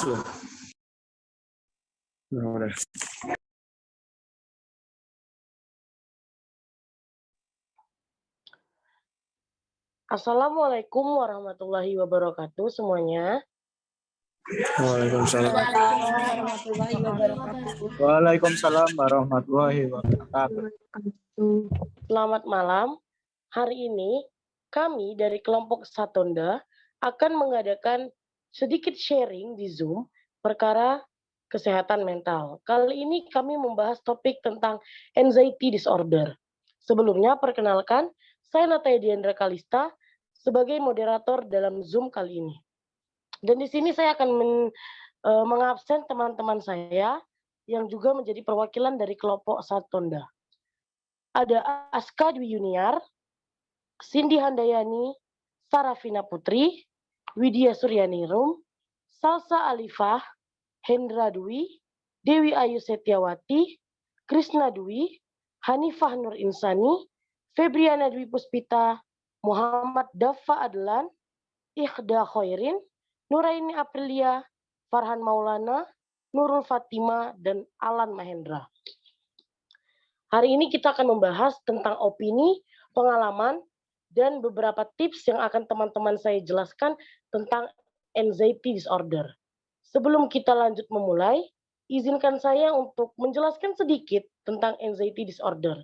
sudah. Udah. Assalamualaikum warahmatullahi wabarakatuh semuanya. Waalaikumsalam. Waalaikumsalam warahmatullahi wabarakatuh. Selamat malam. Hari ini kami dari kelompok Satonda akan mengadakan sedikit sharing di Zoom perkara kesehatan mental. Kali ini kami membahas topik tentang anxiety disorder. Sebelumnya perkenalkan, saya Nataya Diandra Kalista sebagai moderator dalam Zoom kali ini. Dan di sini saya akan mengabsen teman-teman saya yang juga menjadi perwakilan dari kelompok Satonda. Ada Aska Dwi Yuniar, Cindy Handayani, Sarafina Putri, Widya Suryaningrum, Salsa Alifah, Hendra Dwi, Dewi Ayu Setiawati, Krisna Dwi, Hanifah Nur Insani, Febriana Dwi Puspita, Muhammad Daffa Adlan, Ikhda Khairin, Nuraini Aprilia, Farhan Maulana, Nurul Fatima, dan Alan Mahendra. Hari ini kita akan membahas tentang opini, pengalaman, dan beberapa tips yang akan teman-teman saya jelaskan tentang anxiety disorder. Sebelum kita lanjut memulai, izinkan saya untuk menjelaskan sedikit tentang anxiety disorder.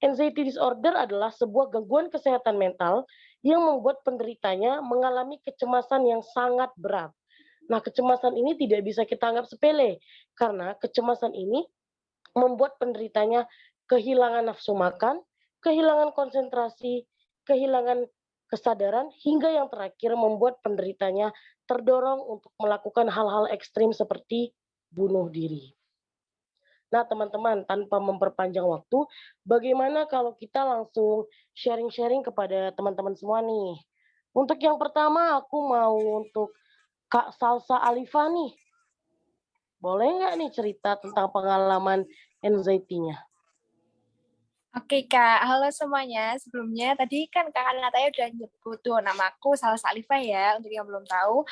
Anxiety disorder adalah sebuah gangguan kesehatan mental yang membuat penderitanya mengalami kecemasan yang sangat berat. Nah, kecemasan ini tidak bisa kita anggap sepele, karena kecemasan ini membuat penderitanya kehilangan nafsu makan, kehilangan konsentrasi, kehilangan kesadaran, hingga yang terakhir membuat penderitanya terdorong untuk melakukan hal-hal ekstrim seperti bunuh diri. Nah, teman-teman, tanpa memperpanjang waktu, bagaimana kalau kita langsung sharing-sharing kepada teman-teman semua nih? Untuk yang pertama, aku mau untuk Kak Salsa Alifah nih. Boleh nggak nih cerita tentang pengalaman anxiety-nya? Oke Kak, halo semuanya. Sebelumnya tadi kan Kak Nataya udah nyebut tuh nama aku Salsa Alifah ya, untuk yang belum tahu.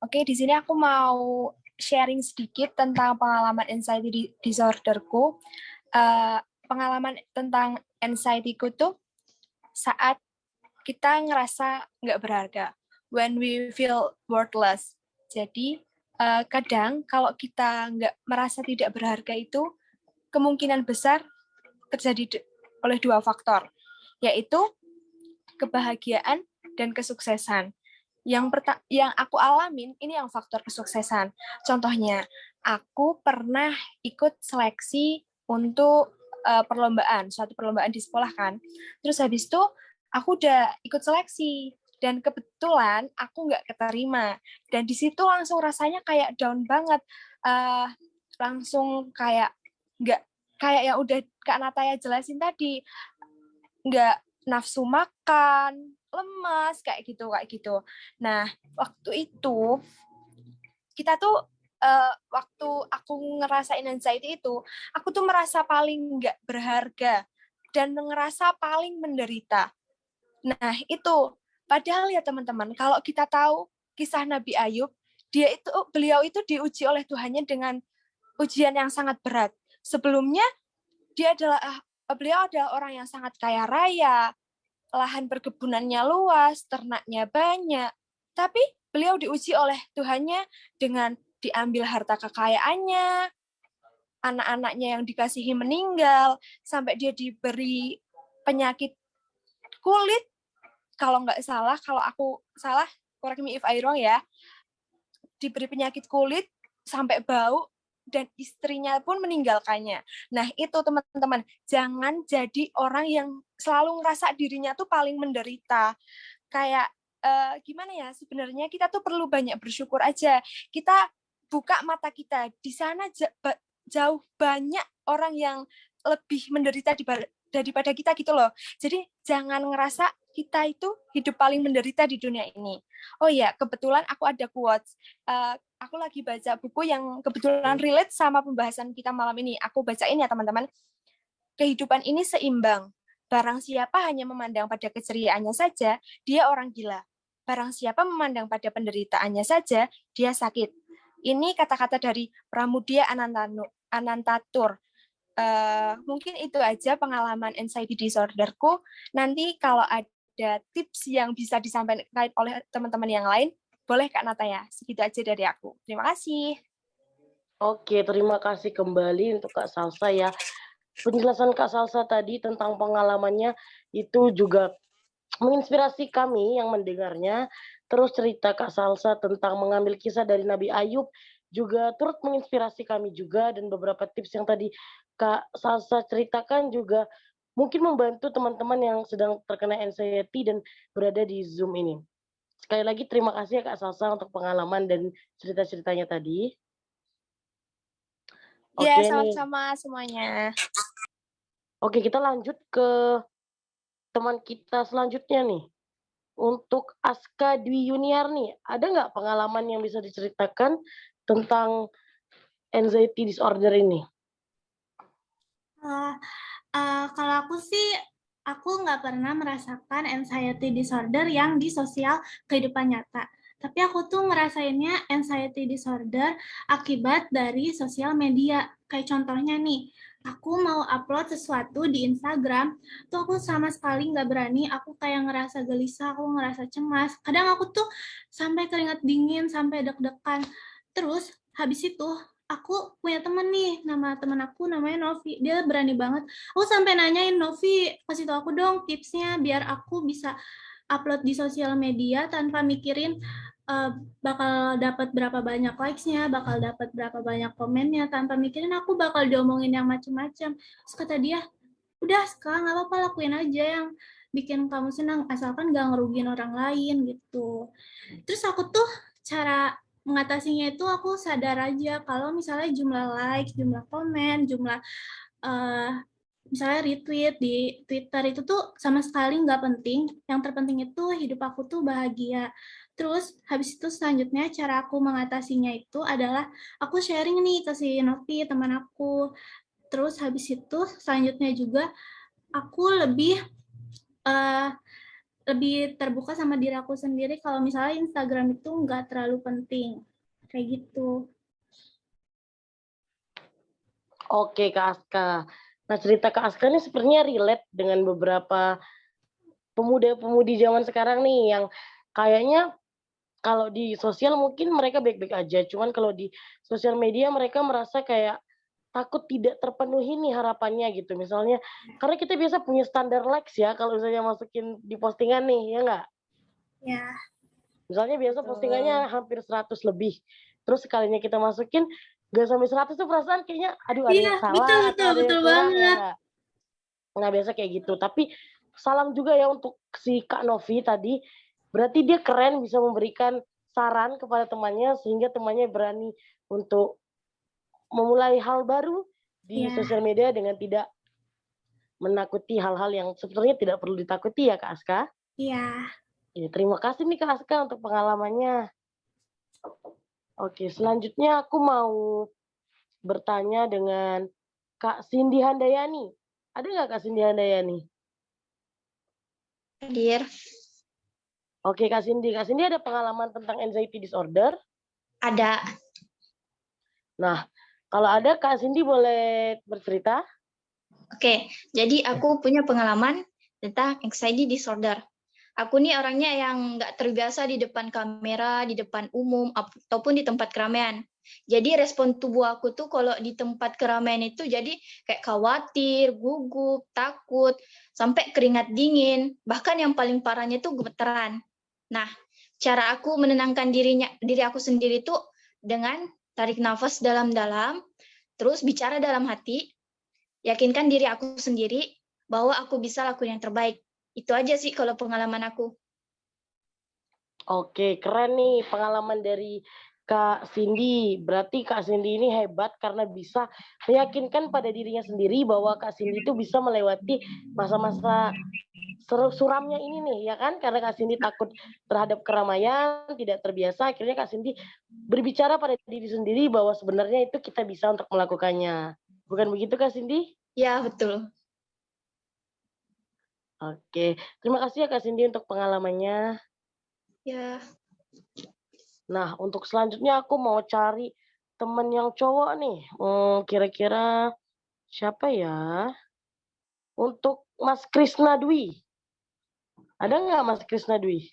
Oke, di sini aku mau sharing sedikit tentang pengalaman anxiety disorderku. Pengalaman tentang anxiety-ku tuh saat kita ngerasa nggak berharga, when we feel worthless. Jadi kadang kalau kita nggak merasa tidak berharga itu kemungkinan besar terjadi oleh dua faktor, yaitu kebahagiaan dan kesuksesan. Yang aku alamin ini yang faktor kesuksesan. Contohnya, aku pernah ikut seleksi untuk suatu perlombaan di sekolah kan. Terus habis itu aku udah ikut seleksi dan kebetulan aku nggak keterima. Dan di situ langsung rasanya kayak down banget, langsung kayak nggak, kayak yang udah Kak Nataya jelasin tadi, nggak nafsu makan, lemas, kayak gitu. Nah, waktu itu, kita tuh, waktu aku ngerasain anxiety itu, aku tuh merasa paling nggak berharga, dan ngerasa paling menderita. Nah, itu. Padahal ya teman-teman, kalau kita tahu kisah Nabi Ayub, beliau itu diuji oleh Tuhannya dengan ujian yang sangat berat. Sebelumnya, beliau adalah orang yang sangat kaya raya, lahan perkebunannya luas, ternaknya banyak. Tapi beliau diuji oleh Tuhannya dengan diambil harta kekayaannya, anak-anaknya yang dikasihi meninggal, sampai dia diberi penyakit kulit. Kalau nggak salah, kalau aku salah, correct me if I wrong ya, diberi penyakit kulit sampai bau, dan istrinya pun meninggalkannya. Nah, itu teman-teman, jangan jadi orang yang selalu ngerasa dirinya tuh paling menderita. Kayak, gimana ya, sebenarnya kita tuh perlu banyak bersyukur aja. Kita buka mata kita, di sana jauh banyak orang yang lebih menderita daripada kita gitu loh. Jadi, jangan ngerasa kita itu hidup paling menderita di dunia ini. Oh iya, kebetulan aku ada quotes. Aku lagi baca buku yang kebetulan relate sama pembahasan kita malam ini. Aku bacain ya teman-teman. Kehidupan ini seimbang. Barang siapa hanya memandang pada keceriaannya saja, dia orang gila. Barang siapa memandang pada penderitaannya saja, dia sakit. Ini kata-kata dari Pramudia Anantatur. Mungkin itu aja pengalaman anxiety disorderku. Nanti kalau ada tips yang bisa disampaikan oleh teman-teman yang lain, boleh Kak Nataya. Segitu aja dari aku. Terima kasih. Oke, terima kasih kembali untuk Kak Salsa ya. Penjelasan Kak Salsa tadi tentang pengalamannya itu juga menginspirasi kami yang mendengarnya. Terus cerita Kak Salsa tentang mengambil kisah dari Nabi Ayub juga turut menginspirasi kami juga, dan beberapa tips yang tadi Kak Salsa ceritakan juga mungkin membantu teman-teman yang sedang terkena anxiety dan berada di Zoom ini. Sekali lagi terima kasih ya Kak Salsa untuk pengalaman dan cerita-ceritanya tadi. Ya, Oke nih. sama-sama semuanya. Oke, kita lanjut ke teman kita selanjutnya nih. Untuk Aska Dwi Yuniar nih, ada nggak pengalaman yang bisa diceritakan tentang anxiety disorder ini? Uh, kalau aku sih, aku nggak pernah merasakan anxiety disorder yang di sosial kehidupan nyata. Tapi aku tuh ngerasainnya anxiety disorder akibat dari sosial media. Kayak contohnya nih, aku mau upload sesuatu di Instagram, tuh aku sama sekali nggak berani, aku kayak ngerasa gelisah, aku ngerasa cemas. Kadang aku tuh sampai keringat dingin, sampai deg-degan. Terus habis itu aku punya temen nih, nama temen aku namanya Novi, dia berani banget. Aku sampai nanyain, Novi kasih tau aku dong tipsnya biar aku bisa upload di sosial media tanpa mikirin bakal dapat berapa banyak likes-nya, bakal dapat berapa banyak komennya, tanpa mikirin aku bakal diomongin yang macem-macem. Terus kata dia, udah sekarang nggak apa-apa, lakuin aja yang bikin kamu senang, asalkan gak ngerugiin orang lain gitu. Terus aku tuh cara mengatasinya itu aku sadar aja kalau misalnya jumlah like, jumlah komen, jumlah misalnya retweet di Twitter itu tuh sama sekali nggak penting. Yang terpenting itu hidup aku tuh bahagia. Terus habis itu selanjutnya cara aku mengatasinya itu adalah aku sharing nih ke si Novi teman aku. Terus habis itu selanjutnya juga aku uh, lebih terbuka sama diri aku sendiri kalau misalnya Instagram itu nggak terlalu penting. Kayak gitu. Oke Kak Aska. Nah, cerita Kak Aska ini sepertinya relate dengan beberapa pemuda-pemudi zaman sekarang nih yang kayaknya kalau di sosial mungkin mereka baik-baik aja, cuman kalau di sosial media mereka merasa kayak takut tidak terpenuhi nih harapannya gitu. Misalnya, karena kita biasa punya standar likes ya kalau misalnya masukin di postingan nih, ya nggak? Ya. Misalnya biasa postingannya hampir 100 lebih. Terus sekalinya kita masukin, nggak sampai 100 tuh perasaan kayaknya, aduh ada Iya, yang betul salah atau betul ada yang betul kurang, ya banget. nggak? Nah, biasa kayak gitu. Tapi salam juga ya untuk si Kak Novi tadi. Berarti dia keren bisa memberikan saran kepada temannya sehingga temannya berani untuk memulai hal baru di Ya, sosial media dengan tidak menakuti hal-hal yang sebetulnya tidak perlu ditakuti ya Kak Aska. iya. Ya, terima kasih nih Kak Aska untuk pengalamannya. Oke, selanjutnya aku mau bertanya dengan Kak Cindy Handayani. Ada nggak Kak Cindy Handayani? Hadir. Oke Kak Cindy ada pengalaman tentang anxiety disorder? Ada. Nah, kalau ada Kak Cindy boleh bercerita? Oke, jadi aku punya pengalaman tentang anxiety disorder. Aku nih orangnya yang nggak terbiasa di depan kamera, di depan umum, ataupun di tempat keramaian. Jadi respon tubuh aku tuh kalau di tempat keramaian itu jadi kayak khawatir, gugup, takut, sampai keringat dingin. Bahkan yang paling parahnya tuh gemeteran. Nah, cara aku menenangkan diri aku sendiri tuh dengan tarik nafas dalam-dalam, terus bicara dalam hati, yakinkan diri aku sendiri bahwa aku bisa lakuin yang terbaik. Itu aja sih kalau pengalaman aku. Oke, keren nih pengalaman dari Kak Cindy. Berarti Kak Cindy ini hebat karena bisa meyakinkan pada dirinya sendiri bahwa Kak Cindy itu bisa melewati masa-masa suramnya ini nih, ya kan? Karena Kak Cindy takut terhadap keramaian, tidak terbiasa, akhirnya Kak Cindy berbicara pada diri sendiri bahwa sebenarnya itu kita bisa untuk melakukannya. Bukan begitu Kak Cindy? Ya, betul. Oke, terima kasih ya Kak Cindy untuk pengalamannya. Ya. Nah, untuk selanjutnya aku mau cari temen yang cowok nih. Kira-kira siapa ya? Untuk Mas Krisna Dwi. Ada nggak Mas Krisna Dwi?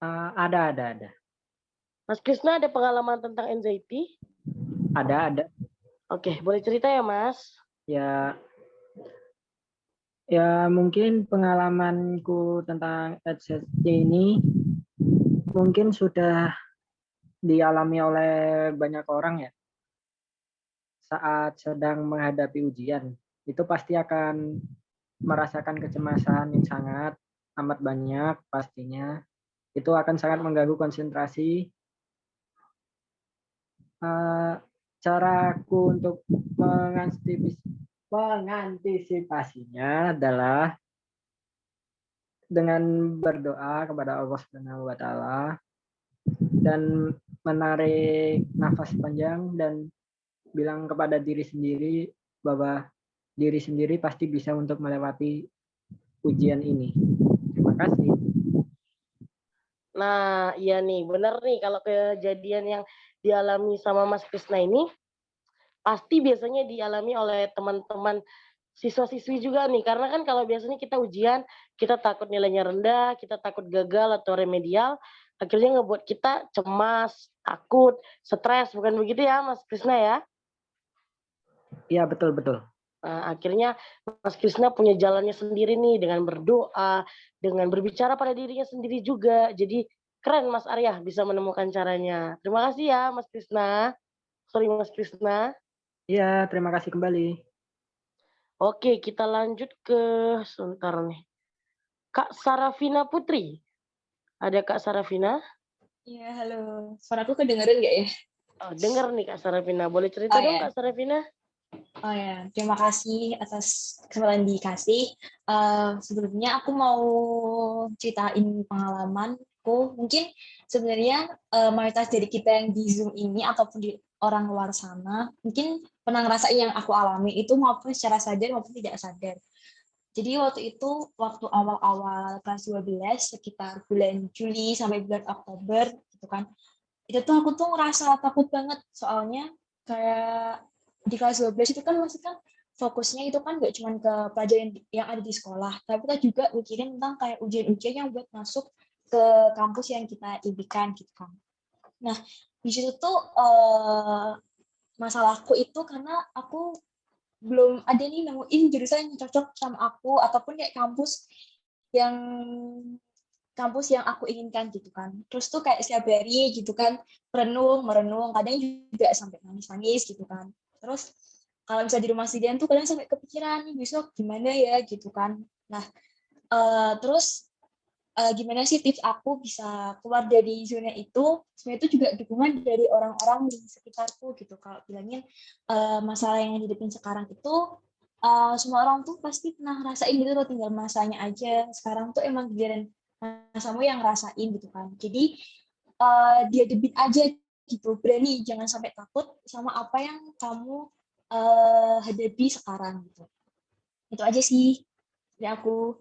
Ada. Mas Krisna ada pengalaman tentang anxiety? Ada. Oke, boleh cerita ya Mas? Ya, ya mungkin pengalamanku tentang HSD ini mungkin sudah dialami oleh banyak orang ya saat sedang menghadapi ujian. Itu pasti akan merasakan kecemasan yang sangat amat banyak pastinya. Itu akan sangat mengganggu konsentrasi. Caraku untuk mengantisipasinya adalah dengan berdoa kepada Allah Subhanahu wa taala dan menarik nafas panjang dan bilang kepada diri sendiri bahwa diri sendiri pasti bisa untuk melewati ujian ini. Terima kasih. Nah, iya nih, bener nih kalau kejadian yang dialami sama Mas Krisna ini pasti biasanya dialami oleh teman-teman siswa-siswi juga nih. Karena kan kalau biasanya kita ujian, kita takut nilainya rendah, kita takut gagal atau remedial, akhirnya ngebuat kita cemas, takut, stres, bukan begitu ya Mas Krisna ya? Iya, betul. Nah, akhirnya Mas Krisna punya jalannya sendiri nih dengan berdoa, dengan berbicara pada dirinya sendiri juga. Jadi keren Mas Arya bisa menemukan caranya. Terima kasih ya Mas Krisna. Sorry Mas Krisna. Iya, terima kasih kembali. Oke, kita lanjut ke sebentar nih. Kak Sarafina Putri. Ada Kak Sarafina? Iya, halo. Suaraku kedengeran nggak ya? Oh, dengar nih Kak Sarafina. Boleh cerita Oh dong ya, Kak Sarafina? oh ya. Terima kasih atas kesempatan dikasih. Sebelumnya aku mau ceritain pengalamanku. Mungkin sebenarnya mayoritas dari kita yang di Zoom ini ataupun di orang luar sana, mungkin pernah ngerasain yang aku alami itu maupun secara sadar maupun tidak sadar. Jadi waktu itu, waktu awal-awal kelas 12, sekitar bulan Juli sampai bulan Oktober, gitu kan, itu tuh aku tuh ngerasa takut banget, soalnya kayak di kelas 12 itu kan masih kan fokusnya itu kan nggak cuma ke pelajaran yang ada di sekolah, tapi kita juga mikirin tentang kayak ujian-ujian yang buat masuk ke kampus yang kita impikan gitu kan. Nah, di situ tuh masalahku itu karena aku belum ada nih nemuin jurusan yang cocok sama aku ataupun kayak yang kampus yang aku inginkan gitu kan. Terus tuh kayak setiap hari gitu kan merenung, kadang juga sampai nangis-nangis gitu kan. Terus kalau misalnya di rumah sendirian tuh kadang sampai kepikiran nih besok gimana ya gitu kan. Nah, terus gimana sih tips aku bisa keluar dari zona itu? Sebenarnya itu juga dukungan dari orang-orang di sekitarku gitu. Kalau bilangin masalah yang dihadapin sekarang itu semua orang tuh pasti pernah ngerasain gitu loh, tinggal masanya aja. Sekarang tuh emang giliran masamu yang ngerasain gitu kan. Jadi dihadapin aja gitu, berani, jangan sampai takut sama apa yang kamu hadapi sekarang gitu. Itu aja sih dari aku.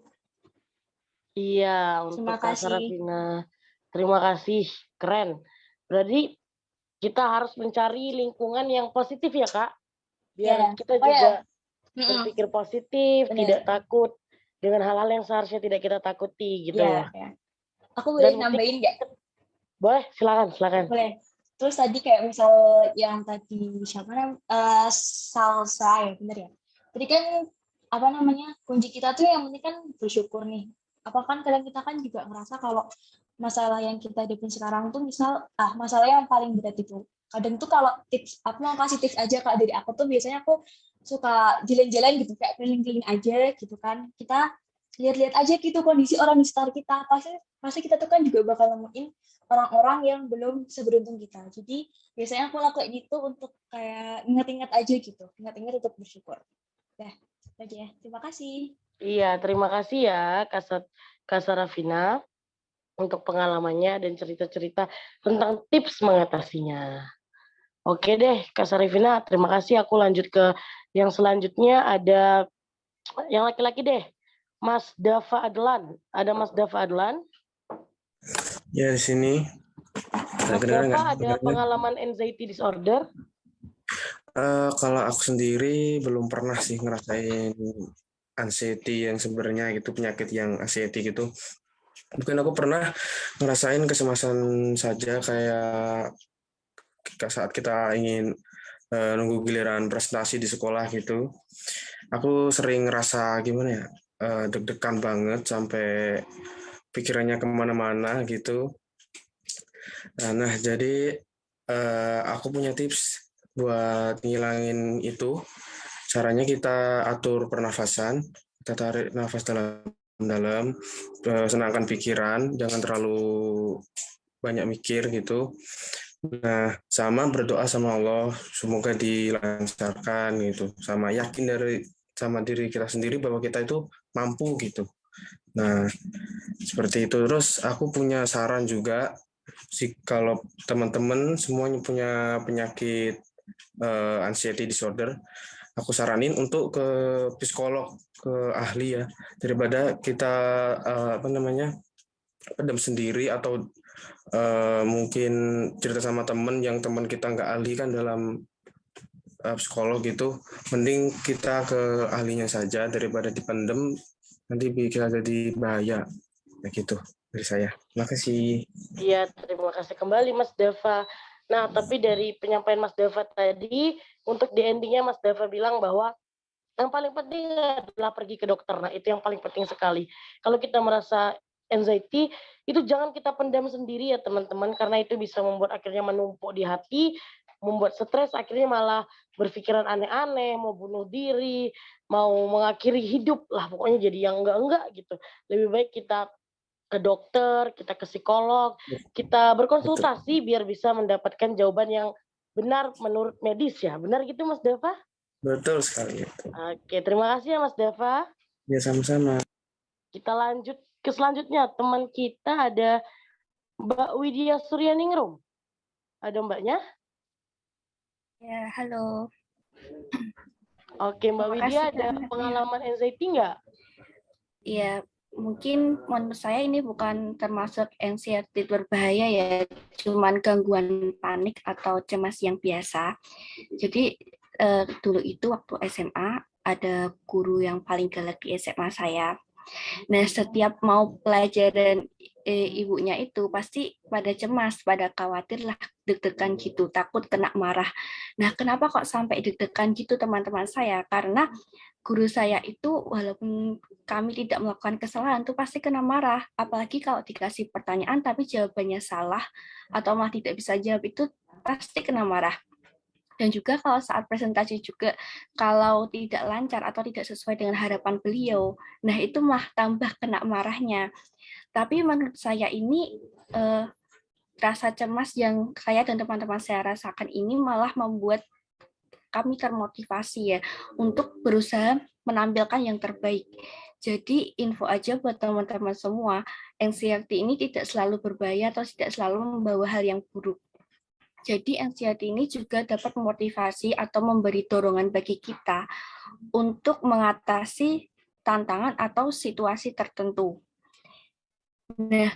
Iya, Terima untuk Kak kasih. Sarafina. Terima kasih, keren. Berarti kita harus mencari lingkungan yang positif ya Kak, biar Ya. kita Oh ya. juga berpikir positif, tidak Benar. takut dengan hal-hal yang seharusnya tidak kita takuti gitu Ya, ya. ya. Aku boleh Dan nambahin nggak? boleh, silakan. Boleh. Terus tadi kayak misal yang tadi siapa namanya salsa ya, bener ya. Tadi kan apa namanya kunci kita tuh yang penting kan bersyukur nih. Apa kan kadang kita kan juga ngerasa kalau masalah yang kita hadapin sekarang tuh misal masalah yang paling berat itu. Kadang tuh kalau tips, aku mau kasih tips aja Kak dari aku tuh biasanya aku suka jalan-jalan gitu kayak keliling-keliling aja gitu kan. Kita lihat-lihat aja gitu kondisi orang di sekitar kita. Pasti kita tuh kan juga bakal nemuin orang-orang yang belum seberuntung kita. Jadi biasanya aku lakuin itu untuk kayak ingat-ingat aja gitu, ingat-ingat untuk bersyukur. Dah, aja ya. Terima kasih. Iya, terima kasih ya Kak Sarafina untuk pengalamannya dan cerita-cerita tentang tips mengatasinya. Oke deh, Kak Sarafina, terima kasih. Aku lanjut ke yang selanjutnya, ada yang laki-laki deh. Mas Dava Adlan. Ada Mas Dava Adlan? Ya, di sini. Mas Kedengeran nggak? Dava ada Kedengeran? pengalaman anxiety disorder? Kalau aku sendiri belum pernah sih ngerasain anxiety yang sebenarnya gitu, penyakit yang anxiety gitu. Mungkin aku pernah ngerasain kecemasan saja kayak saat kita ingin nunggu giliran presentasi di sekolah gitu. Aku sering ngerasa gimana ya, deg-degan banget sampai pikirannya kemana-mana gitu. Nah, jadi aku punya tips buat ngilangin itu. Caranya kita atur pernafasan, kita tarik nafas dalam-dalam, senangkan pikiran, jangan terlalu banyak mikir gitu. Nah, sama berdoa sama Allah, semoga dilancarkan gitu. Sama yakin sama diri kita sendiri bahwa kita itu mampu gitu. Nah, seperti itu. Terus aku punya saran juga, sih kalau teman-teman semuanya punya penyakit anxiety disorder, aku saranin untuk ke psikolog, ke ahli ya, daripada kita pendam sendiri atau mungkin cerita sama teman yang teman kita nggak ahli kan dalam psikolog gitu. Mending kita ke ahlinya saja daripada dipendem, nanti bisa jadi bahaya. Begitu dari saya. Terima kasih. Iya, terima kasih kembali Mas Dava. Nah, tapi dari penyampaian Mas Dava tadi, untuk di endingnya Mas Dava bilang bahwa yang paling penting adalah pergi ke dokter. Nah, itu yang paling penting sekali. Kalau kita merasa anxiety, itu jangan kita pendam sendiri ya teman-teman, karena itu bisa membuat akhirnya menumpuk di hati, membuat stres, akhirnya malah berpikiran aneh-aneh, mau bunuh diri, mau mengakhiri hidup lah, pokoknya jadi yang enggak-enggak gitu. Lebih baik kita ke dokter, kita ke psikolog, kita berkonsultasi biar bisa mendapatkan jawaban yang benar menurut medis ya. Benar gitu Mas Dava? Betul sekali itu. Oke, terima kasih ya Mas Dava. Ya, sama-sama. Kita lanjut ke selanjutnya. Teman kita ada Mbak Widya Suryaningrum. Ada Mbaknya? Ya, halo. Oke, Mbak Terima Widya kasih, ada Kak. pengalaman anxiety nggak? Ya, mungkin menurut saya ini bukan termasuk anxiety berbahaya ya, cuman gangguan panik atau cemas yang biasa. Jadi dulu itu waktu SMA ada guru yang paling galak di SMA saya. Nah, setiap mau pelajaran ibunya itu pasti pada cemas, pada khawatir lah, deg-degan gitu, takut kena marah. Nah, kenapa kok sampai deg-degan gitu teman-teman saya? Karena guru saya itu walaupun kami tidak melakukan kesalahan itu pasti kena marah. Apalagi kalau dikasih pertanyaan tapi jawabannya salah atau malah tidak bisa jawab itu pasti kena marah. Dan juga kalau saat presentasi juga, kalau tidak lancar atau tidak sesuai dengan harapan beliau, nah itu malah tambah kena marahnya. Tapi menurut saya ini rasa cemas yang saya dan teman-teman saya rasakan ini malah membuat kami termotivasi ya untuk berusaha menampilkan yang terbaik. Jadi info aja buat teman-teman semua, anxiety ini tidak selalu berbahaya atau tidak selalu membawa hal yang buruk. Jadi anxiety ini juga dapat memotivasi atau memberi dorongan bagi kita untuk mengatasi tantangan atau situasi tertentu. Nah,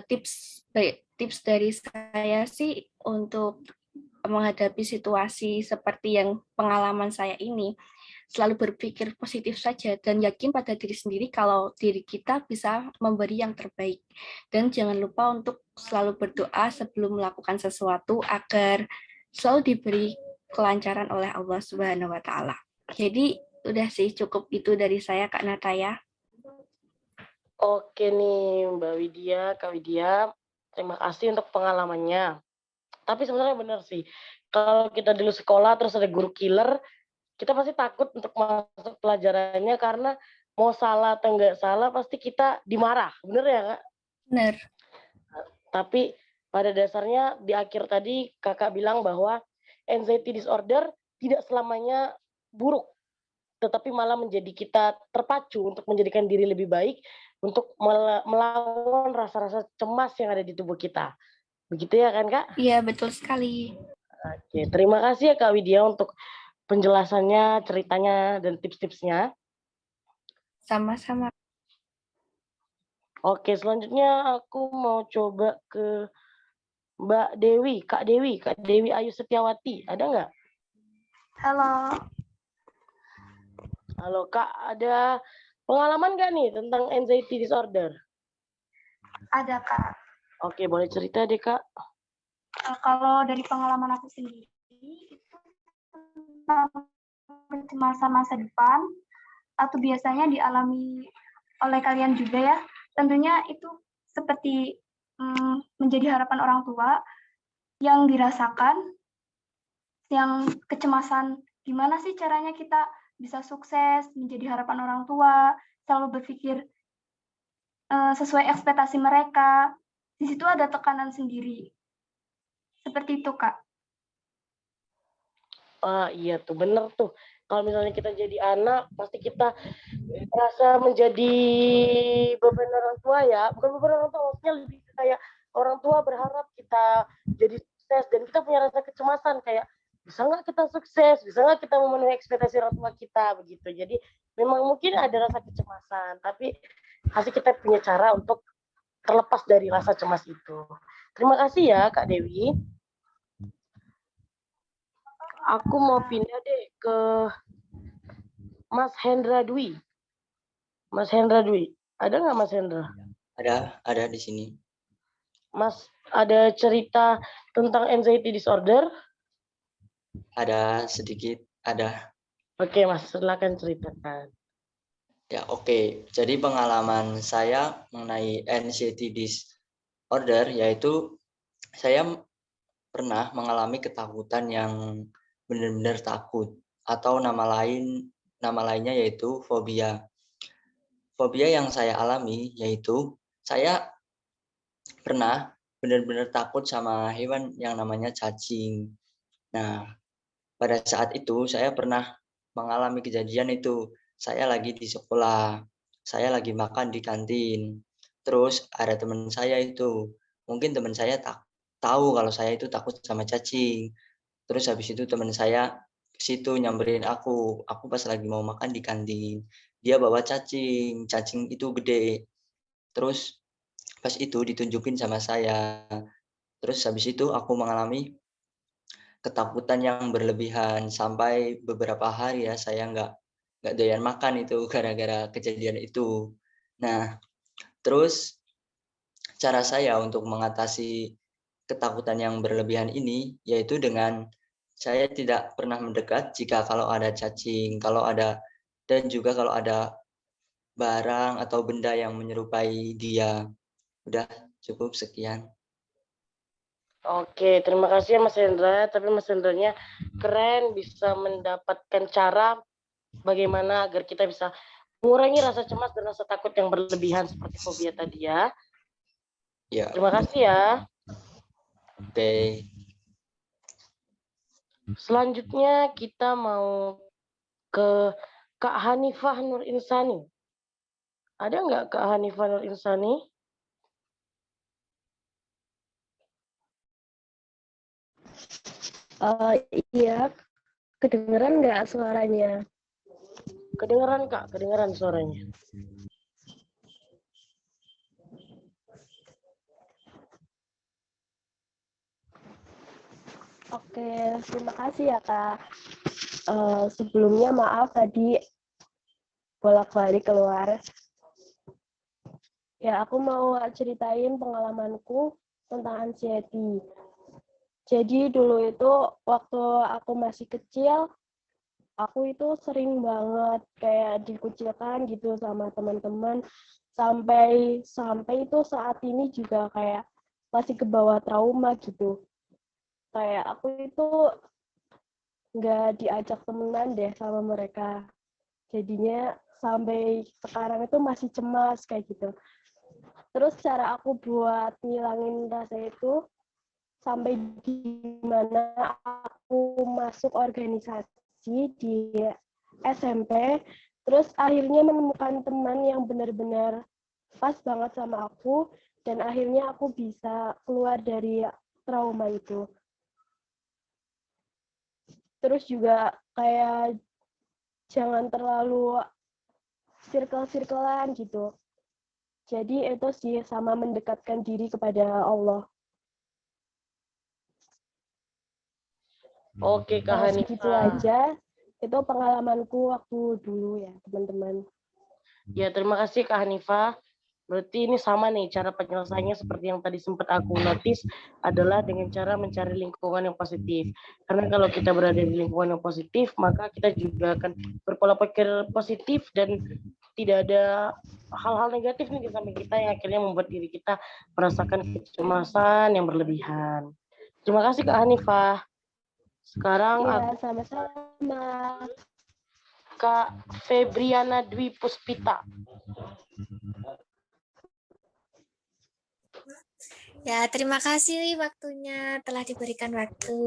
tips dari saya sih untuk menghadapi situasi seperti yang pengalaman saya ini, selalu berpikir positif saja dan yakin pada diri sendiri kalau diri kita bisa memberi yang terbaik. Dan jangan lupa untuk selalu berdoa sebelum melakukan sesuatu agar selalu diberi kelancaran oleh Allah Subhanahu wa taala. Jadi udah sih cukup itu dari saya Kak Nataya. Oke nih Mbak Widya, Kak Widya, terima kasih untuk pengalamannya. Tapi sebenarnya benar sih, kalau kita dulu sekolah terus ada guru killer, kita pasti takut untuk masuk pelajarannya karena mau salah atau nggak salah pasti kita dimarah. Bener ya Kak? Benar. Tapi pada dasarnya di akhir tadi Kakak bilang bahwa anxiety disorder tidak selamanya buruk, tetapi malah menjadi kita terpacu untuk menjadikan diri lebih baik, untuk melawan rasa-rasa cemas yang ada di tubuh kita. Begitu ya kan Kak? Iya, betul sekali. Oke, terima kasih ya Kak Widya untuk penjelasannya, ceritanya, dan tips-tipsnya. Sama-sama. Oke, selanjutnya aku mau coba ke Mbak Dewi, Kak Dewi Ayu Setiawati, ada nggak? Halo. Halo Kak, ada pengalaman nggak nih tentang anxiety disorder? Ada, Kak. Oke, boleh cerita deh Kak. Kalau dari pengalaman aku sendiri, itu tentang kecemasan masa depan, atau biasanya dialami oleh kalian juga ya. Tentunya itu seperti menjadi harapan orang tua yang dirasakan, yang kecemasan gimana sih caranya kita bisa sukses, menjadi harapan orang tua, selalu berpikir sesuai ekspektasi mereka. Di situ ada tekanan sendiri. Seperti itu, Kak. Iya tuh, bener tuh. Kalau misalnya kita jadi anak, pasti kita rasa menjadi beban orang tua ya. Bukan beban orang tua, maksudnya lebih kayak orang tua berharap kita jadi sukses. Dan kita punya rasa kecemasan kayak, bisa nggak kita sukses? Bisa nggak kita memenuhi ekspektasi orang tua kita? Begitu. Jadi memang mungkin ada rasa kecemasan. Tapi pasti kita punya cara untuk terlepas dari rasa cemas itu. Terima kasih ya Kak Dewi. Aku mau pindah deh ke Mas Hendra Dwi. Mas Hendra Dwi, ada nggak Mas Hendra? Ada di sini. Mas, ada cerita tentang anxiety disorder? Ada sedikit, ada. Oke Mas, silakan ceritakan. Ya, oke. Jadi pengalaman saya mengenai anxiety disorder yaitu saya pernah mengalami ketakutan yang benar-benar takut, atau nama lainnya yaitu fobia. Fobia yang saya alami yaitu saya pernah benar-benar takut sama hewan yang namanya cacing. Nah, pada saat itu saya pernah mengalami kejadian itu. Saya lagi di sekolah, saya lagi makan di kantin. Terus ada teman saya itu, mungkin teman saya tahu kalau saya itu takut sama cacing. Terus habis itu teman saya ke situ nyamperin aku. Aku pas lagi mau makan di kantin. Dia bawa cacing itu gede. Terus pas itu ditunjukin sama saya. Terus habis itu aku mengalami ketakutan yang berlebihan sampai beberapa hari ya saya nggak doyan makan itu gara-gara kejadian itu. Nah, terus cara saya untuk mengatasi ketakutan yang berlebihan ini yaitu dengan saya tidak pernah mendekat jika kalau ada cacing, dan juga kalau ada barang atau benda yang menyerupai dia. Udah cukup sekian. Oke, terima kasih ya Mas Hendra. Tapi Mas Hendranya keren, bisa mendapatkan cara bagaimana agar kita bisa mengurangi rasa cemas dan rasa takut yang berlebihan seperti fobia tadi ya. Ya. Terima kasih ya. Oke. Selanjutnya kita mau ke Kak Hanifah Nur Insani. Ada nggak Kak Hanifah Nur Insani? Iya, kedengeran nggak suaranya? Kedengeran Kak, kedengeran suaranya. Oke, terima kasih ya Kak. Sebelumnya maaf tadi bolak-balik keluar. Ya, aku mau ceritain pengalamanku tentang anxiety. Jadi dulu itu waktu aku masih kecil, aku itu sering banget kayak dikucilkan gitu sama teman-teman. Sampai itu saat ini juga kayak masih kebawa trauma gitu. Kayak aku itu nggak diajak temenan deh sama mereka. Jadinya sampai sekarang itu masih cemas kayak gitu. Terus cara aku buat ngilangin rasa itu sampai di mana aku masuk organisasi di SMP, terus akhirnya menemukan teman yang benar-benar pas banget sama aku, dan akhirnya aku bisa keluar dari trauma itu. Terus juga kayak jangan terlalu circle-circlean gitu. Jadi itu sih sama mendekatkan diri kepada Allah. Oke, Kak Segitu Hanifah. aja. Itu pengalamanku waktu dulu ya, teman-teman. Ya, terima kasih Kak Hanifah. Berarti ini sama nih, cara penyelesaiannya seperti yang tadi sempat aku notice adalah dengan cara mencari lingkungan yang positif. Karena kalau kita berada di lingkungan yang positif, maka kita juga akan berpola pikir positif dan tidak ada hal-hal negatif nih di samping kita yang akhirnya membuat diri kita merasakan kecemasan yang berlebihan. Terima kasih Kak Hanifah. Sekarang Iya, sama-sama. Kak Febriana Dwi Puspita. Ya, terima kasih waktunya telah diberikan waktu.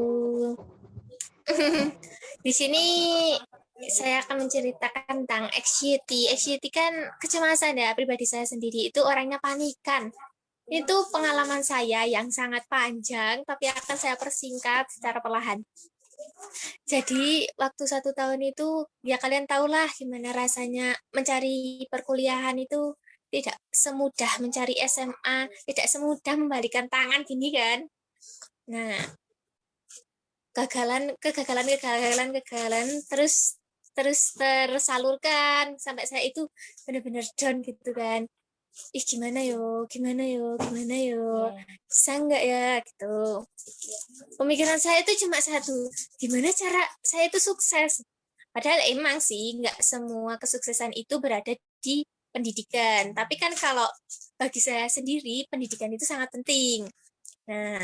Di sini saya akan menceritakan tentang anxiety. Anxiety kan kecemasan ya, pribadi saya sendiri itu orangnya panikan. Itu pengalaman saya yang sangat panjang, tapi akan saya persingkat secara perlahan. Jadi waktu 1 tahun itu, ya kalian tahulah gimana rasanya mencari perkuliahan itu tidak semudah mencari SMA, tidak semudah membalikan tangan gini kan. Nah, kegagalan terus tersalurkan sampai saya itu benar-benar down gitu kan. Ih gimana yo, bisa nggak ya gitu. Pemikiran saya itu cuma satu, gimana cara saya itu sukses. Padahal emang sih nggak semua kesuksesan itu berada di pendidikan. Tapi kan kalau bagi saya sendiri pendidikan itu sangat penting. Nah,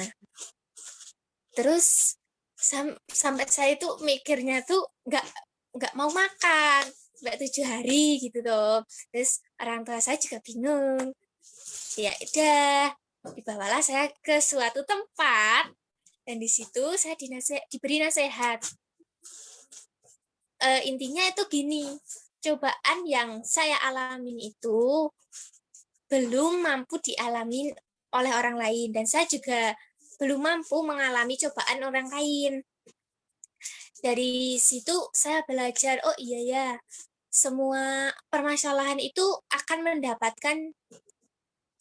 terus sampai saya itu mikirnya tuh nggak mau makan, nggak 7 hari gitu tuh. Terus orang tua saya juga bingung. Ya udah, dibawalah saya ke suatu tempat dan di situ saya diberi nasihat. Intinya itu gini, cobaan yang saya alamin itu belum mampu dialami oleh orang lain dan saya juga belum mampu mengalami cobaan orang lain. Dari situ saya belajar, oh iya ya, semua permasalahan itu akan mendapatkan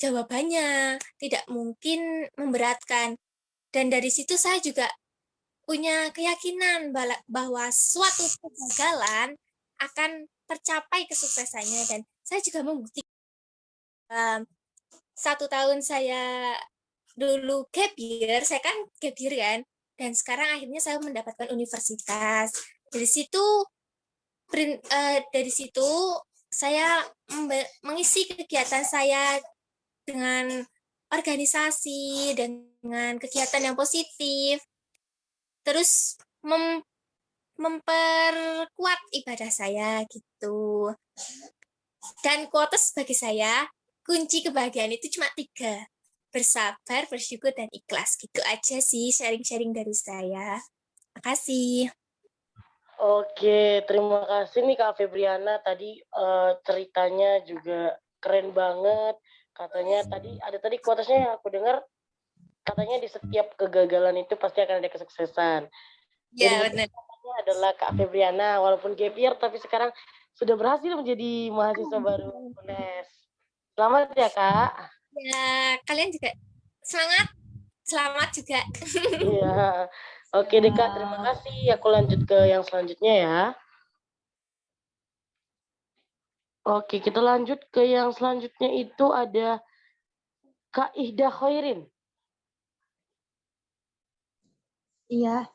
jawabannya, tidak mungkin memberatkan. Dan dari situ saya juga punya keyakinan bahwa suatu kegagalan akan tercapai kesuksesannya dan saya juga membuktikan 1 tahun saya dulu gap year, saya kan gap year kan, dan sekarang akhirnya saya mendapatkan universitas. Dari situ saya mengisi kegiatan saya dengan organisasi, dengan kegiatan yang positif, terus memperkuat ibadah saya gitu. Dan quotes bagi saya, kunci kebahagiaan itu cuma 3. Bersabar, bersyukur, dan ikhlas. Gitu aja sih sharing-sharing dari saya. Makasih. Oke, terima kasih nih Kak Febriana. Tadi ceritanya juga keren banget. Katanya tadi quotesnya yang aku dengar, katanya di setiap kegagalan itu pasti akan ada kesuksesan. Ya, benar. Adalah Kak Febriana, walaupun gap year, tapi sekarang sudah berhasil menjadi mahasiswa baru UNES. Selamat ya Kak. Ya, kalian juga semangat. Selamat juga. Iya. Oke deh Kak, terima kasih. Aku lanjut ke yang selanjutnya ya. Oke, kita lanjut ke yang selanjutnya itu ada Kak Ihda Khairin. Iya.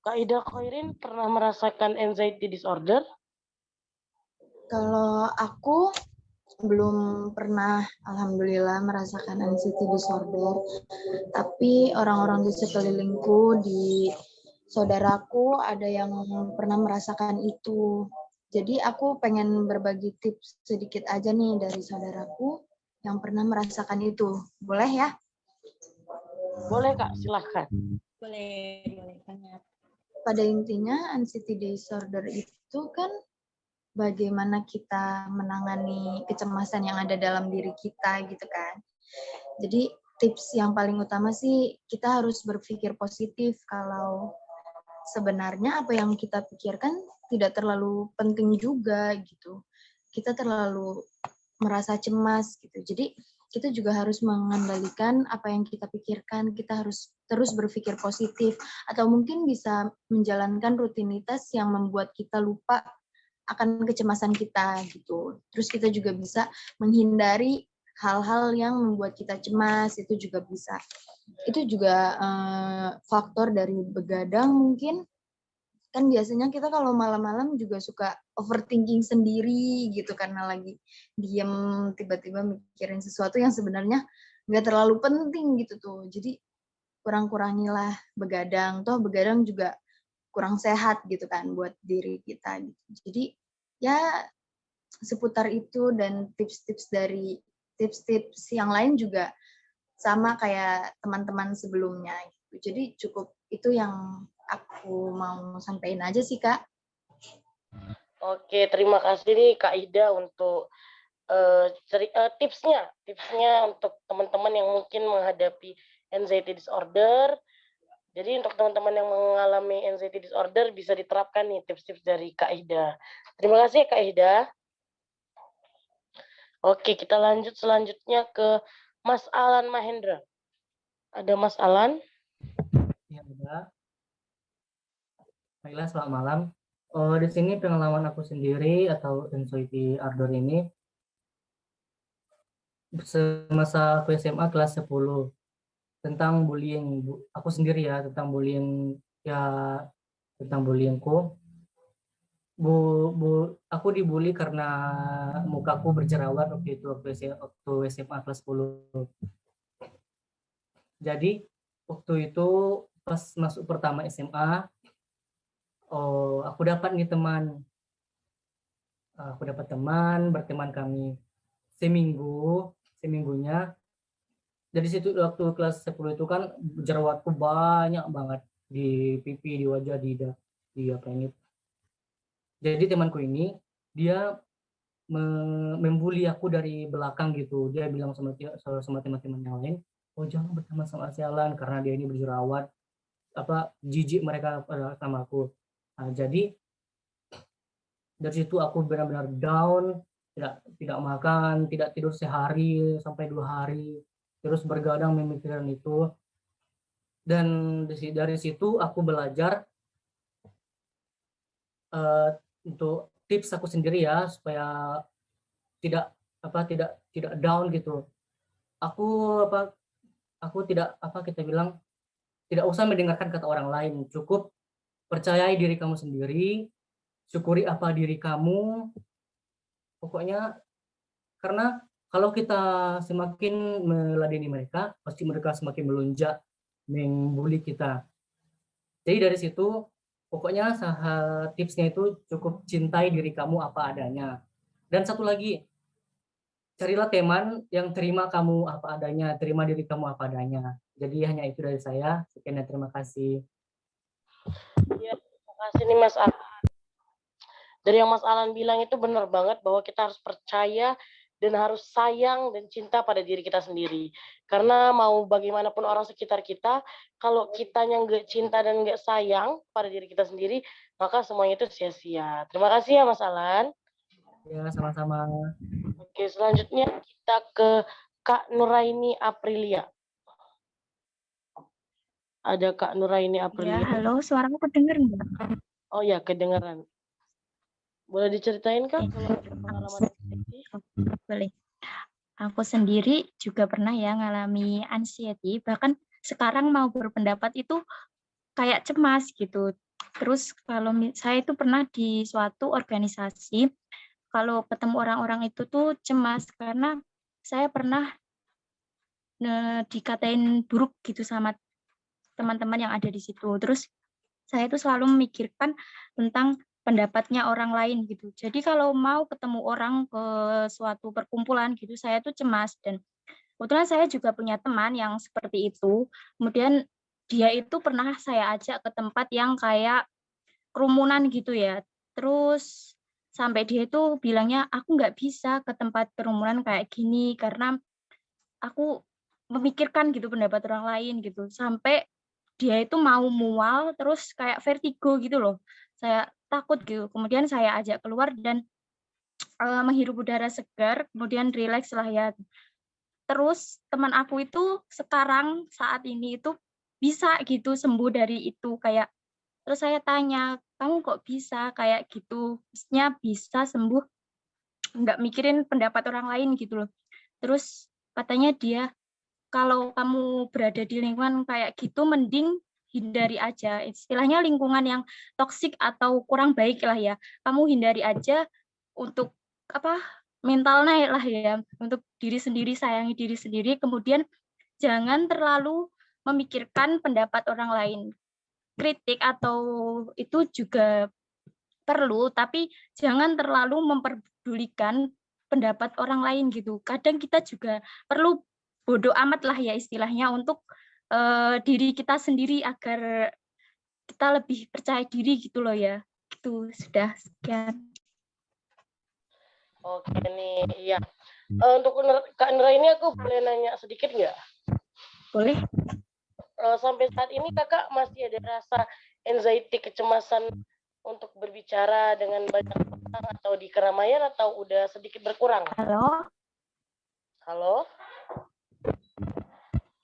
Kak Ihda Khairin pernah merasakan anxiety disorder? Kalau aku belum pernah, alhamdulillah, merasakan anxiety disorder. Tapi orang-orang di sekelilingku, di saudaraku, ada yang pernah merasakan itu. Jadi aku pengen berbagi tips sedikit aja nih dari saudaraku yang pernah merasakan itu. Boleh ya? Boleh Kak, silahkan. Boleh banget. Pada intinya anxiety disorder itu kan bagaimana kita menangani kecemasan yang ada dalam diri kita gitu kan. Jadi tips yang paling utama sih kita harus berpikir positif kalau sebenarnya apa yang kita pikirkan tidak terlalu penting juga gitu. Kita terlalu merasa cemas gitu. Jadi kita juga harus mengendalikan apa yang kita pikirkan, kita harus terus berpikir positif, atau mungkin bisa menjalankan rutinitas yang membuat kita lupa akan kecemasan kita gitu. Terus kita juga bisa menghindari hal-hal yang membuat kita cemas, itu juga bisa. Itu juga faktor dari begadang mungkin. Kan biasanya kita kalau malam-malam juga suka overthinking sendiri gitu karena lagi diem tiba-tiba mikirin sesuatu yang sebenarnya nggak terlalu penting gitu tuh. Jadi kurang-kurangilah begadang. Toh begadang juga kurang sehat gitu kan buat diri kita gitu. Jadi ya seputar itu, dan tips-tips yang lain juga sama kayak teman-teman sebelumnya gitu. Jadi cukup itu yang aku mau sampaikan aja sih, Kak. Oke, terima kasih nih Kak Ida untuk tipsnya untuk teman-teman yang mungkin menghadapi anxiety disorder. Jadi untuk teman-teman yang mengalami anxiety disorder bisa diterapkan nih tips-tips dari Kak Ida. Terima kasih Kak Ida. Oke, kita lanjut selanjutnya ke Mas Alan Mahendra. Ada Mas Alan? Ya, ada. Baiklah, selamat malam. Di sini pengalaman aku sendiri atau anxiety disorder ini semasa aku SMA kelas 10 tentang bullying. Aku sendiri ya, tentang bullying ya, tentang bullyingku. Aku dibully karena mukaku berjerawat waktu itu, waktu SMA kelas 10. Jadi waktu itu pas masuk pertama SMA, aku dapat nih teman. Aku dapat teman, berteman kami seminggunya. Dari situ waktu kelas 10 itu kan jerawatku banyak banget di pipi, di wajah, di apa ini. Jadi temanku ini dia membuli aku dari belakang gitu. Dia bilang sama teman-teman yang lain, oh jangan berteman sama si Alan karena dia ini berjerawat, jijik mereka sama aku. Nah, jadi dari situ aku benar-benar down, tidak makan, tidak tidur sehari sampai 2 hari, terus bergadang memikirkan itu. Dan dari situ aku belajar untuk tips aku sendiri ya supaya tidak down gitu. Aku tidak tidak usah mendengarkan kata orang lain, cukup percayai diri kamu sendiri, syukuri apa diri kamu, pokoknya karena kalau kita semakin meladeni mereka, pasti mereka semakin melunjak, membuli kita. Jadi dari situ, pokoknya tipsnya itu cukup cintai diri kamu apa adanya. Dan satu lagi, carilah teman yang terima kamu apa adanya, terima diri kamu apa adanya. Jadi hanya itu dari saya. Sekian dan terima kasih. Ya, terima kasih nih Mas Alan. Dari yang Mas Alan bilang itu benar banget bahwa kita harus percaya dan harus sayang dan cinta pada diri kita sendiri. Karena mau bagaimanapun orang sekitar kita, kalau kitanya nggak cinta dan nggak sayang pada diri kita sendiri, maka semuanya itu sia-sia. Terima kasih ya Mas Alan. Ya, sama-sama. Oke, selanjutnya kita ke Kak Nuraini Aprilia. Ada Kak Nuraini Aprilia. Ya, halo, suaramu kedengar nggak? Oh ya, kedengaran. Boleh diceritain Kak kalau ada pengalaman anxiety? Boleh. Aku sendiri juga pernah ya ngalami anxiety, bahkan sekarang mau berpendapat itu kayak cemas gitu. Terus kalau saya itu pernah di suatu organisasi, kalau ketemu orang-orang itu tuh cemas karena saya pernah dikatain buruk gitu sama teman-teman yang ada di situ. Terus saya itu selalu memikirkan tentang pendapatnya orang lain gitu. Jadi kalau mau ketemu orang ke suatu perkumpulan gitu, saya tuh cemas. Dan kebetulan saya juga punya teman yang seperti itu. Kemudian dia itu pernah saya ajak ke tempat yang kayak kerumunan gitu ya. Terus sampai dia itu bilangnya, aku nggak bisa ke tempat kerumunan kayak gini karena aku memikirkan gitu pendapat orang lain gitu. Sampai dia itu mau mual terus kayak vertigo gitu loh. Saya takut gitu. Kemudian saya ajak keluar dan menghirup udara segar, kemudian rileks lah ya. Terus teman aku itu sekarang saat ini itu bisa gitu sembuh dari itu kayak. Terus saya tanya, kamu kok bisa kayak gitu? Maksudnya bisa sembuh, nggak mikirin pendapat orang lain gitu loh. Terus katanya dia, kalau kamu berada di lingkungan kayak gitu, mending hindari aja. Istilahnya lingkungan yang toksik atau kurang baik lah ya. Kamu hindari aja untuk apa mental naik lah ya. Untuk diri sendiri, sayangi diri sendiri. Kemudian jangan terlalu memikirkan pendapat orang lain. Kritik atau itu juga perlu, tapi jangan terlalu memperdulikan pendapat orang lain gitu. Kadang kita juga perlu bodoh amat lah ya istilahnya untuk diri kita sendiri agar kita lebih percaya diri gitu loh ya. Itu sudah sekian. Oke nih, iya. Untuk Kak Indra ini aku boleh nanya sedikit nggak? Boleh. Sampai saat ini kakak masih ada rasa anxiety, kecemasan untuk berbicara dengan banyak orang atau di keramaian atau udah sedikit berkurang? Halo? Halo?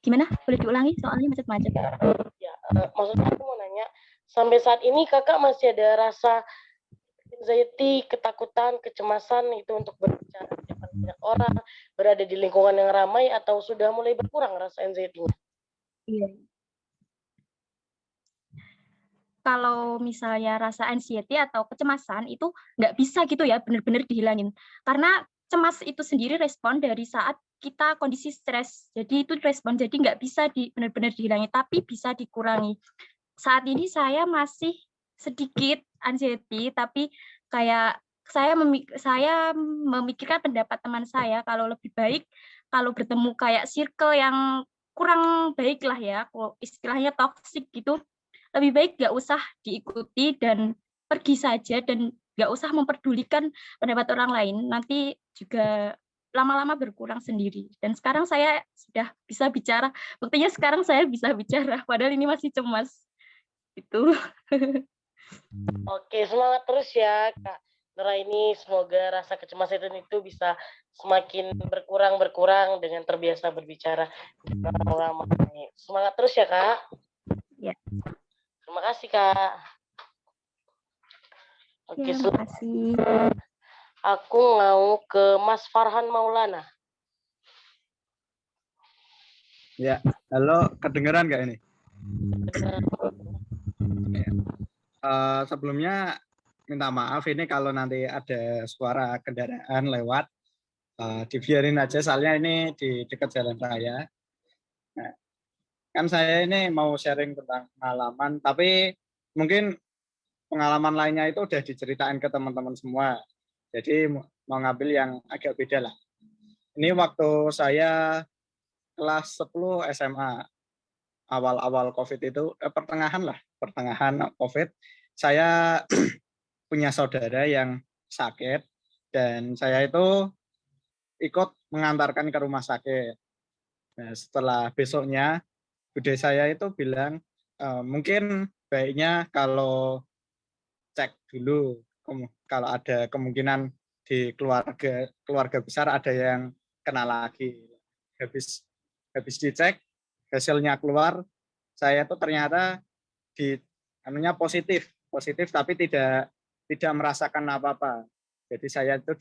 Gimana? Boleh diulangi soalnya macet-macet. Ya, maksudnya aku mau nanya, sampai saat ini kakak masih ada rasa anxiety, ketakutan, kecemasan itu untuk berbicara di depan banyak orang, berada di lingkungan yang ramai, atau sudah mulai berkurang rasa anxiety-nya? Iya. Kalau misalnya rasa anxiety atau kecemasan itu nggak bisa gitu ya benar-benar dihilangin. Karena cemas itu sendiri respon dari saat kita kondisi stres. Jadi itu respon, jadi nggak bisa benar-benar dihilangin, tapi bisa dikurangi. Saat ini saya masih sedikit anxiety, tapi kayak saya memikirkan pendapat teman saya kalau lebih baik kalau bertemu kayak circle yang kurang baik lah ya, istilahnya toxic gitu, lebih baik nggak usah diikuti dan pergi saja dan nggak usah memperdulikan pendapat orang lain, nanti juga lama-lama berkurang sendiri. Dan sekarang saya sudah bisa bicara, buktinya sekarang saya bisa bicara, padahal ini masih cemas. Itu. Oke, semangat terus ya Kak Nora ini, semoga rasa kecemasan itu bisa semakin berkurang dengan terbiasa berbicara dengan orang ramai. Semangat terus ya Kak. Ya. Terima kasih Kak. Oke, Ya, terima kasih. Aku mau ke Mas Farhan Maulana. Ya, halo, kedengeran nggak ini? Sebelumnya minta maaf ini kalau nanti ada suara kendaraan lewat, dibiarin aja soalnya ini di dekat jalan raya. Nah, kan saya ini mau sharing tentang pengalaman, tapi mungkin pengalaman lainnya itu udah diceritain ke teman-teman semua. Jadi mau ngambil yang agak beda lah. Ini waktu saya kelas 10 SMA, awal-awal COVID itu, pertengahan COVID, saya punya saudara yang sakit, dan saya itu ikut mengantarkan ke rumah sakit. Nah, setelah besoknya, bude saya itu bilang, mungkin baiknya kalau cek dulu, kalau ada kemungkinan di keluarga besar ada yang kena lagi. Habis dicek, hasilnya keluar, saya itu ternyata positif tapi tidak merasakan apa-apa. Jadi saya itu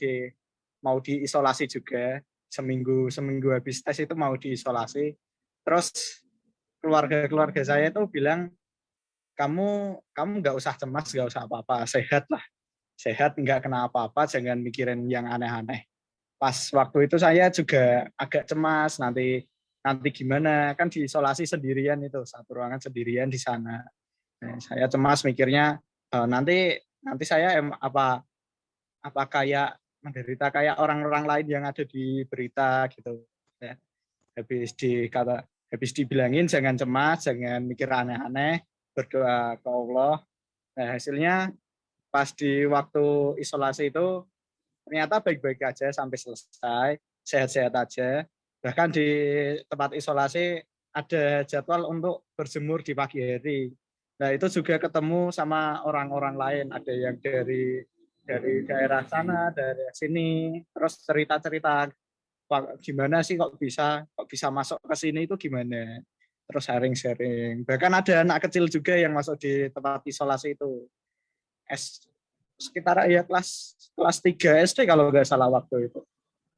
mau diisolasi juga, seminggu habis tes itu mau diisolasi. Terus keluarga saya itu bilang, kamu nggak usah cemas, nggak usah apa-apa, sehat, nggak kena apa-apa, jangan mikirin yang aneh-aneh. Pas waktu itu saya juga agak cemas, nanti gimana, kan diisolasi sendirian itu, satu ruangan sendirian di sana. Nah, saya cemas mikirnya, nanti saya apa kayak menderita kayak orang-orang lain yang ada di berita gitu ya. Habis dibilangin jangan cemas, jangan mikir aneh-aneh, berdoa ke Allah. Nah, hasilnya pas di waktu isolasi itu ternyata baik-baik aja sampai selesai, sehat-sehat aja. Bahkan di tempat isolasi ada jadwal untuk berjemur di pagi hari. Nah, itu juga ketemu sama orang-orang lain, ada yang dari daerah sana, dari sini, terus cerita-cerita gimana sih kok bisa masuk ke sini itu gimana. Terus sharing-sharing. Bahkan ada anak kecil juga yang masuk di tempat isolasi itu. Sekitar ya kelas 3 SD kalau nggak salah waktu itu.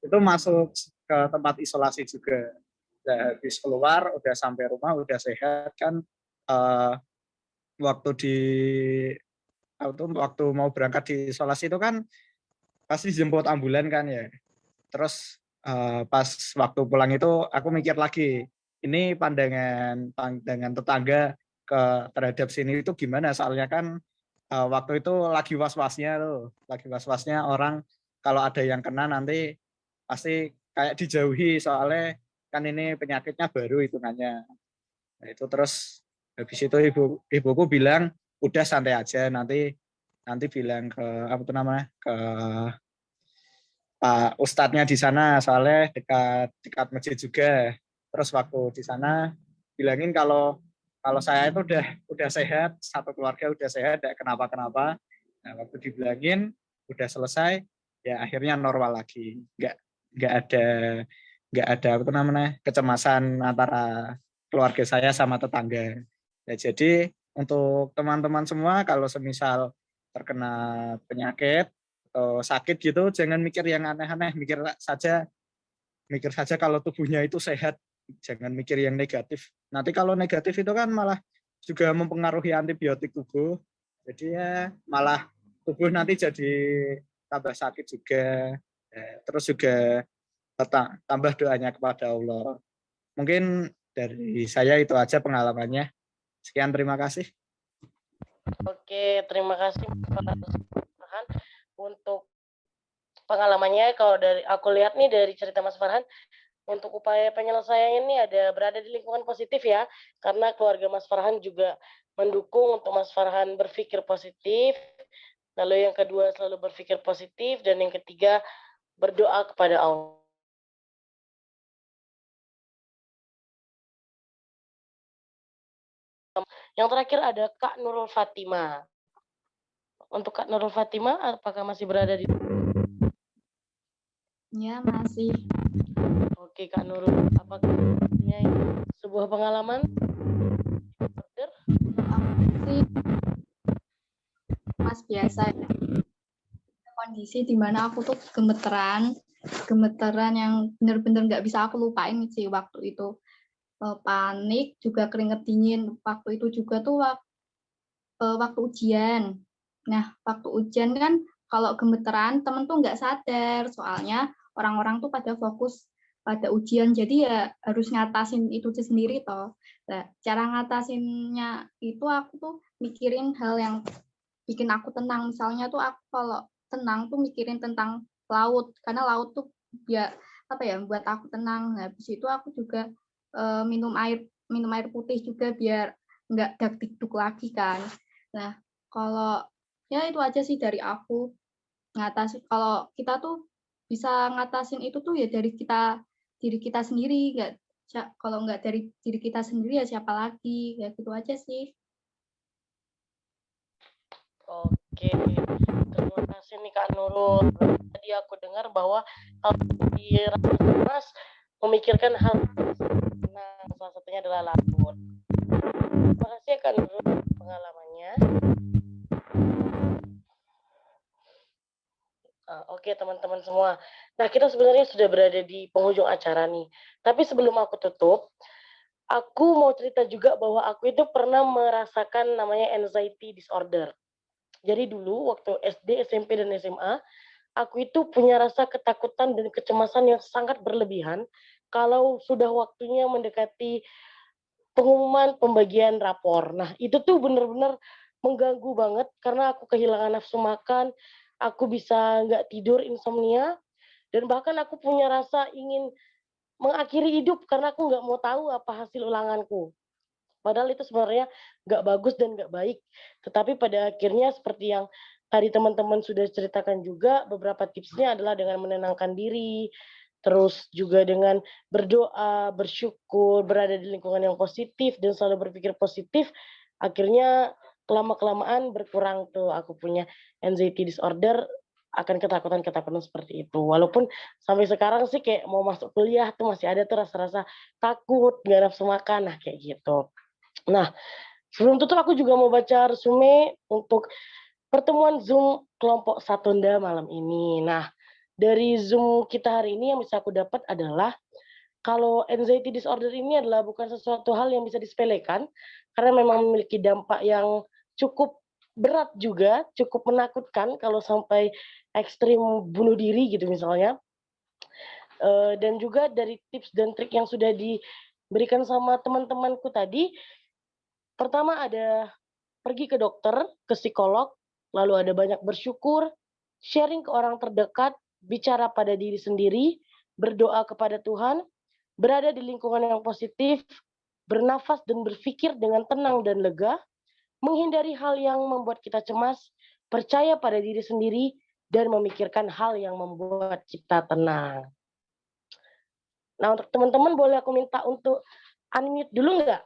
Itu masuk ke tempat isolasi juga. Udah habis keluar, udah sampai rumah, udah sehat kan. Waktu mau berangkat di isolasi itu kan pasti dijemput ambulan kan ya. Terus pas waktu pulang itu aku mikir lagi, ini pandangan tetangga terhadap sini itu gimana? Soalnya kan waktu itu lagi was-wasnya orang kalau ada yang kena nanti pasti kayak dijauhi soalnya kan ini penyakitnya baru hitungannya. Nah, itu terus habis itu ibuku bilang udah santai aja nanti bilang ke ke Pak Ustadznya di sana soalnya dekat masjid juga. Terus waktu di sana bilangin kalau saya itu udah sehat, satu keluarga udah sehat, tidak kenapa-kenapa. Nah, waktu dibilangin udah selesai, ya akhirnya normal lagi. Nggak ada kecemasan antara keluarga saya sama tetangga. Ya, jadi untuk teman-teman semua kalau semisal terkena penyakit atau sakit gitu jangan mikir yang aneh-aneh, mikir saja kalau tubuhnya itu sehat, jangan mikir yang negatif. Nanti kalau negatif itu kan malah juga mempengaruhi antibiotik tubuh, jadi ya malah tubuh nanti jadi tambah sakit juga. Terus juga tambah doanya kepada Allah. Mungkin dari saya itu aja pengalamannya. Sekian, terima kasih. Oke, terima kasih Mas Farhan untuk pengalamannya. Kalau dari aku lihat nih dari cerita Mas Farhan, untuk upaya penyelesaian ini ada berada di lingkungan positif ya, karena keluarga Mas Farhan juga mendukung untuk Mas Farhan berpikir positif. Lalu yang kedua selalu berpikir positif, dan yang ketiga berdoa kepada Allah. Yang terakhir ada Kak Nurul Fatima. Untuk Kak Nurul Fatima, apakah masih berada di? Ya, masih. Oke, Kak Nurul, apakah ini sebuah pengalaman? Sih, Mas, biasa ya. Kondisi di mana aku tuh gemeteran yang bener-bener nggak bisa aku lupain sih waktu itu. Panik, juga keringet dingin. Waktu itu juga tuh waktu ujian. Nah, waktu ujian kan kalau gemeteran temen tuh nggak sadar, soalnya orang-orang tuh pada fokus pada ujian, jadi ya harus ngatasin itu sendiri toh. Nah, cara ngatasinnya itu aku tuh mikirin hal yang bikin aku tenang. Misalnya tuh aku kalau tenang tuh mikirin tentang laut, karena laut tuh ya buat aku tenang. Nah, habis itu aku juga minum air putih juga biar nggak dak-dikduk lagi kan. Nah, kalau ya itu aja sih dari aku. Ngatasin, kalau kita tuh bisa ngatasin itu tuh ya dari diri kita sendiri, kalau nggak dari diri kita sendiri ya siapa lagi, ya gitu aja sih. Oke, terima kasih nih Kak Nurul. Tadi aku dengar bahwa kalau di Mas memikirkan hal senang, salah satunya adalah laut. Terima kasih ya Kak Nurul pengalamannya. Oke teman-teman semua. Nah, kita sebenarnya sudah berada di penghujung acara nih. Tapi sebelum aku tutup, aku mau cerita juga bahwa aku itu pernah merasakan namanya anxiety disorder. Jadi dulu waktu SD, SMP, dan SMA, aku itu punya rasa ketakutan dan kecemasan yang sangat berlebihan kalau sudah waktunya mendekati pengumuman pembagian rapor. Nah, itu tuh benar-benar mengganggu banget karena aku kehilangan nafsu makan, aku bisa nggak tidur, insomnia, dan bahkan aku punya rasa ingin mengakhiri hidup karena aku nggak mau tahu apa hasil ulanganku. Padahal itu sebenarnya nggak bagus dan nggak baik. Tetapi pada akhirnya seperti yang tadi teman-teman sudah ceritakan juga, beberapa tipsnya adalah dengan menenangkan diri, terus juga dengan berdoa, bersyukur, berada di lingkungan yang positif, dan selalu berpikir positif. Akhirnya lama-kelamaan berkurang tuh aku punya anxiety disorder, akan ketakutan-ketakutan seperti itu. Walaupun sampai sekarang sih kayak mau masuk kuliah tuh masih ada tuh rasa-rasa takut, nggak nafsu makan, nah kayak gitu. Nah, sebelum tutup aku juga mau baca resume untuk pertemuan Zoom kelompok Satunda malam ini. Nah, dari Zoom kita hari ini yang bisa aku dapat adalah kalau anxiety disorder ini adalah bukan sesuatu hal yang bisa disepelekan karena memang memiliki dampak yang cukup berat juga, cukup menakutkan kalau sampai ekstrim bunuh diri gitu misalnya. Dan juga dari tips dan trik yang sudah diberikan sama teman-temanku tadi, pertama ada pergi ke dokter, ke psikolog, lalu ada banyak bersyukur, sharing ke orang terdekat, bicara pada diri sendiri, berdoa kepada Tuhan, berada di lingkungan yang positif, bernafas dan berpikir dengan tenang dan lega, menghindari hal yang membuat kita cemas, percaya pada diri sendiri, dan memikirkan hal yang membuat kita tenang. Nah, untuk teman-teman boleh aku minta untuk unmute dulu nggak?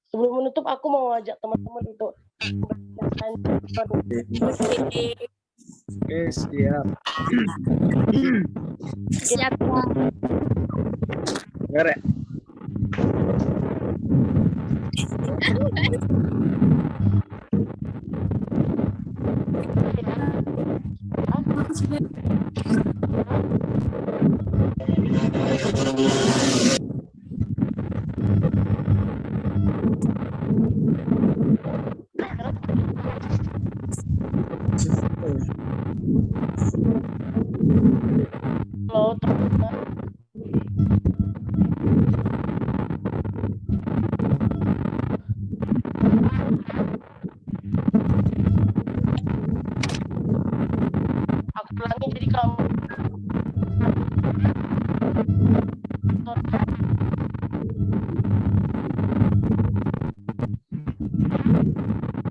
Sebelum menutup, aku mau ajak teman-teman untuk Oke, siap. Siap. Beres. Halo, teman-teman. Aku ulangi, jadi kamu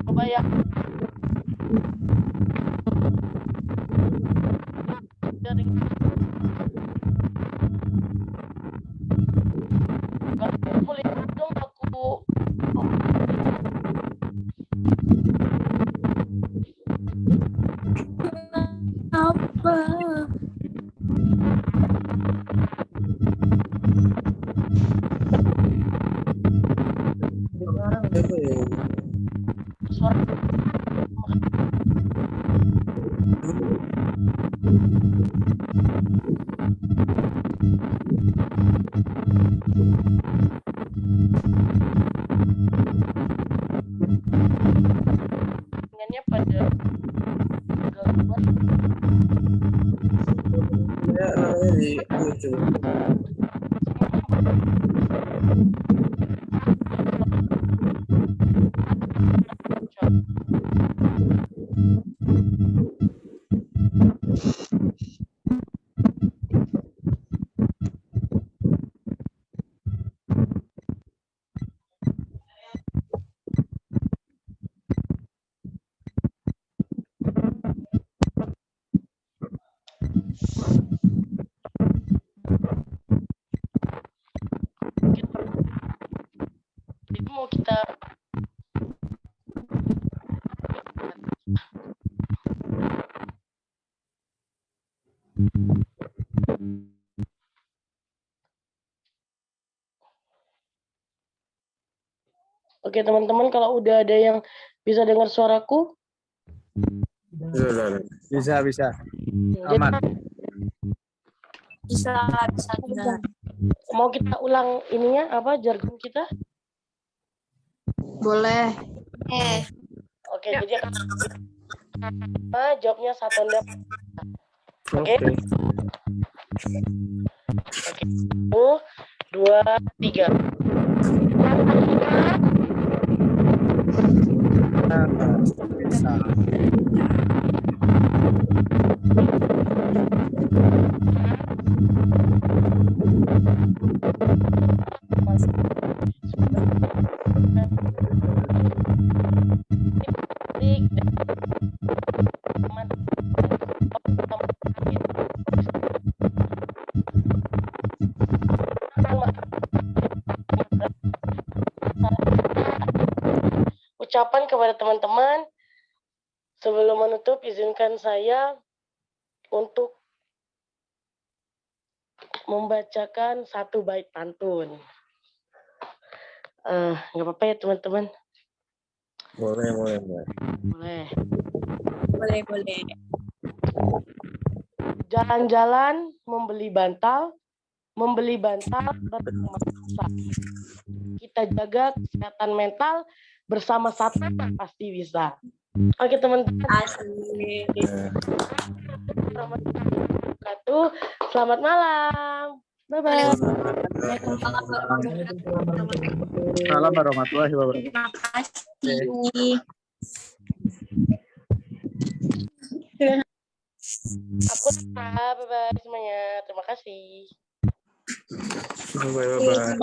coba ya. Dari boleh dong aku Apa? suara dengannya pada gangguan Ya, namanya di lucu. itu mau kita Oke teman-teman, kalau udah ada yang bisa dengar suaraku, Bisa. jadi Aman. Bisa. mau kita ulang ininya apa jargon kita? Boleh. Oke, jadi jawabnya Satunda. Oke. Oke. 1, 2, 3. Bisa. Ucapan kepada teman-teman sebelum menutup, izinkan saya untuk membacakan satu bait pantun. Nggak apa-apa ya teman-teman? Boleh. Boleh. Boleh. Jalan-jalan membeli bantal bersama Sasa. Kita jaga kesehatan mental bersama Sasa pasti bisa. Oke teman-teman. Selamat malam. Bye-bye. Salam warahmatullahi wabarakatuh. Terima kasih. Aku bye-bye semuanya. Terima kasih. Bye.